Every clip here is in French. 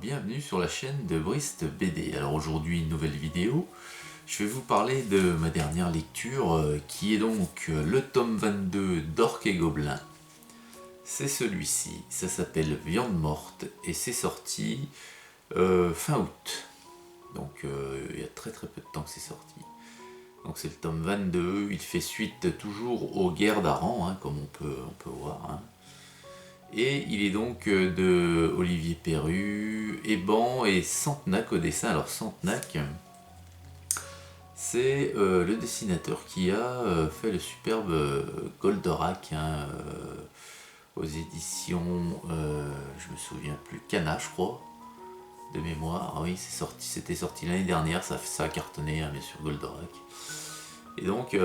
bienvenue sur la chaîne de Brist BD. Alors aujourd'hui, une nouvelle vidéo. Je vais vous parler de ma dernière lecture qui est donc le tome 22 d'Orques et Gobelins. C'est celui-ci, ça s'appelle Viande morte et c'est sorti fin août. Donc il y a très peu de temps que c'est sorti. Donc c'est le tome 22, il fait suite toujours aux guerres d'Aran, comme on peut voir. Et il est donc de Olivier Perru, Eban et Santenac au dessin. Alors Santenac, c'est le dessinateur qui a fait le superbe Goldorak aux éditions, je me souviens plus, Cana je crois, de mémoire. Ah oui, c'était sorti l'année dernière, ça a cartonné bien sûr Goldorak. Et donc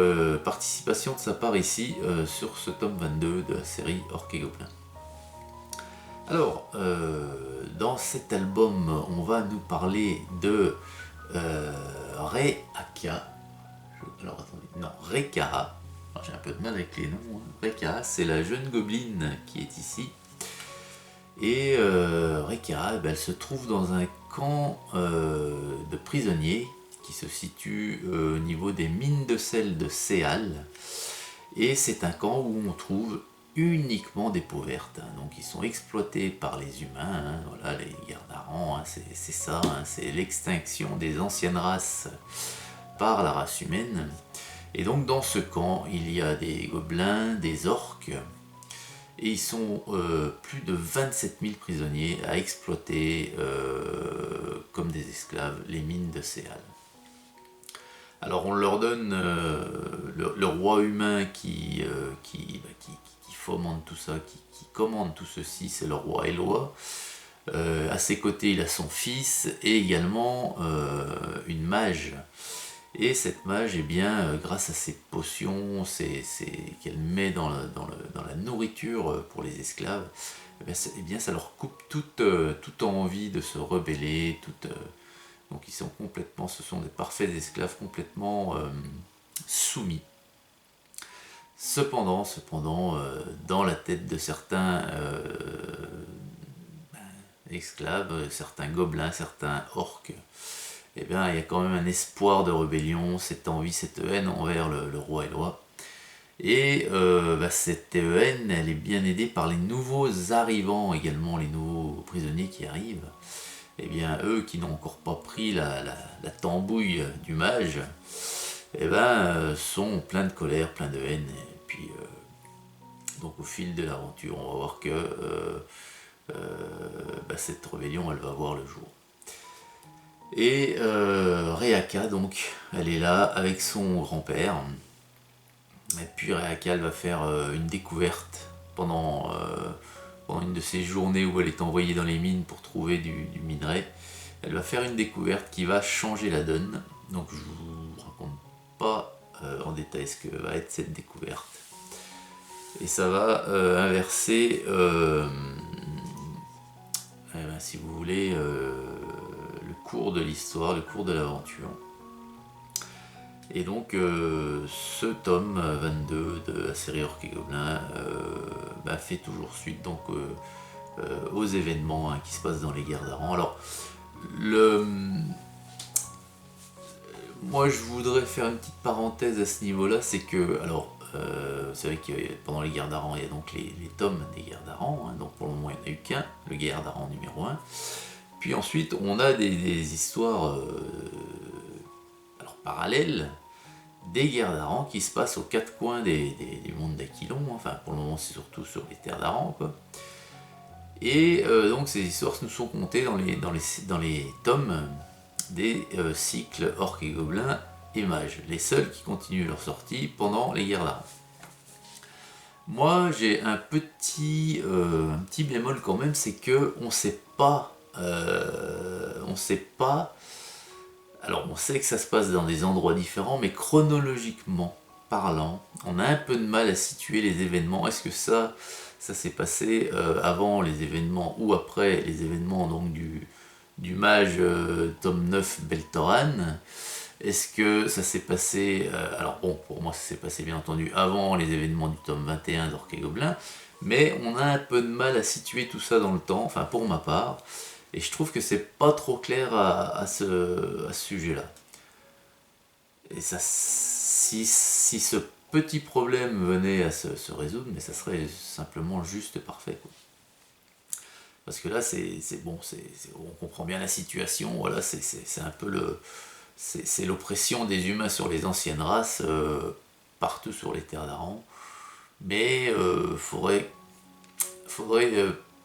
participation de sa part ici sur ce tome 22 de la série Orques et Gobelins. Alors, dans cet album, on va nous parler de Rehaka. Alors, attendez, non, Rehkara. J'ai un peu de mal avec les noms. Rehkara, c'est la jeune gobeline qui est ici. Et Rehkara, elle se trouve dans un camp de prisonniers qui se situe au niveau des mines de sel de Séal. Et c'est un camp où on trouve uniquement des peaux vertes, donc ils sont exploités par les humains, voilà, les guerres d'Aran, c'est ça, c'est l'extinction des anciennes races par la race humaine. Et donc dans ce camp, il y a des gobelins, des orques, et ils sont plus de 27 000 prisonniers à exploiter comme des esclaves les mines de Séal. Alors on leur donne le roi humain qui fomente tout ça, qui commande tout ceci, c'est le roi Eloi. À ses côtés, il a son fils et également une mage. Et cette mage, grâce à ses potions qu'elle met dans la nourriture pour les esclaves, ça leur coupe toute envie de se rebeller, donc ils sont ce sont des parfaits esclaves complètement soumis. Cependant, dans la tête de certains esclaves, certains gobelins, certains orques, il y a quand même un espoir de rébellion, cette envie, cette haine envers le roi Eloi. Et cette haine, elle est bien aidée par les nouveaux arrivants également, les nouveaux prisonniers qui arrivent. Eux qui n'ont encore pas pris la tambouille du mage, sont pleins de colère, pleins de haine. Et puis, donc au fil de l'aventure, on va voir que cette rébellion, elle va voir le jour. Et Rehaka, donc, elle est là avec son grand-père. Et puis Rehaka, elle va faire une découverte pendant une de ces journées où elle est envoyée dans les mines pour trouver du minerai. Elle va faire une découverte qui va changer la donne. Donc je vous raconte pas en détail ce que va être cette découverte. Et ça va inverser, si vous voulez, le cours de l'histoire, le cours de l'aventure. Et donc ce tome 22 de la série Orques et Gobelins fait toujours suite donc, aux événements qui se passent dans les guerres d'Aran. Alors moi je voudrais faire une petite parenthèse à ce niveau là, c'est que vous savez que pendant les guerres d'Aran il y a donc les tomes des guerres d'Aran, donc pour le moment il n'y en a eu qu'un, le guerre d'Aran numéro 1. Puis ensuite on a des histoires parallèles des guerres d'Aran qui se passent aux quatre coins du monde d'Aquilon, enfin pour le moment c'est surtout sur les terres d'Aran, quoi. Et donc ces histoires nous sont contées dans les tomes des cycles Orques et Gobelins et Mages, les seuls qui continuent leur sortie pendant les guerres d'Aran. Moi j'ai un petit bémol quand même, c'est que on sait pas. Alors on sait que ça se passe dans des endroits différents, mais chronologiquement parlant, on a un peu de mal à situer les événements. Est-ce que ça s'est passé avant les événements ou après les événements donc du mage tome 9 Beltoran? Est-ce que ça s'est passé, alors bon, pour moi ça s'est passé bien entendu avant les événements du tome 21 d'Orques et Gobelins, mais on a un peu de mal à situer tout ça dans le temps, enfin pour ma part. Et je trouve que c'est pas trop clair à ce sujet-là. Et ça, si ce petit problème venait à se résoudre, mais ça serait simplement juste parfait, quoi. Parce que là, on comprend bien la situation. Voilà, c'est un peu c'est l'oppression des humains sur les anciennes races partout sur les terres d'Aran. Mais faudrait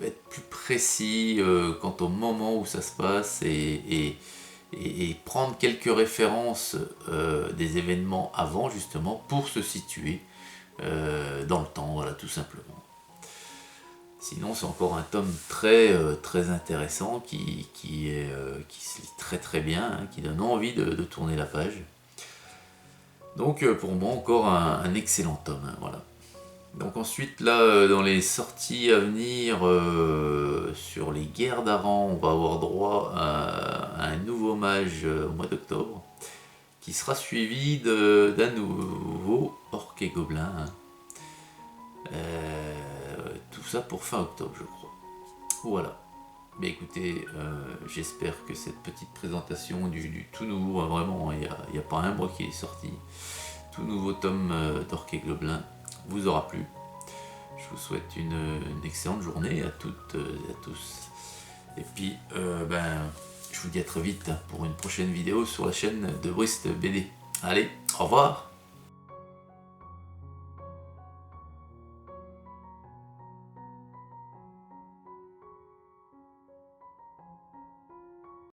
être plus précis quant au moment où ça se passe et prendre quelques références des événements avant, justement, pour se situer dans le temps, voilà, tout simplement. Sinon, c'est encore un tome très intéressant qui se lit très bien, hein, qui donne envie de tourner la page. Donc, pour moi, encore un excellent tome, hein, voilà. Donc ensuite, là, dans les sorties à venir sur les guerres d'Aran, on va avoir droit à un nouveau mage au mois d'octobre, qui sera suivi d'un nouveau orc et gobelin, hein. Tout ça pour fin octobre, je crois. Voilà. Mais écoutez, j'espère que cette petite présentation du tout nouveau, vraiment, il n'y a pas un mois qui est sorti, tout nouveau tome d'Orc et Gobelin vous aura plu. Je vous souhaite une excellente journée à toutes et à tous. Et puis, je vous dis à très vite pour une prochaine vidéo sur la chaîne de Brist BD. Allez, au revoir!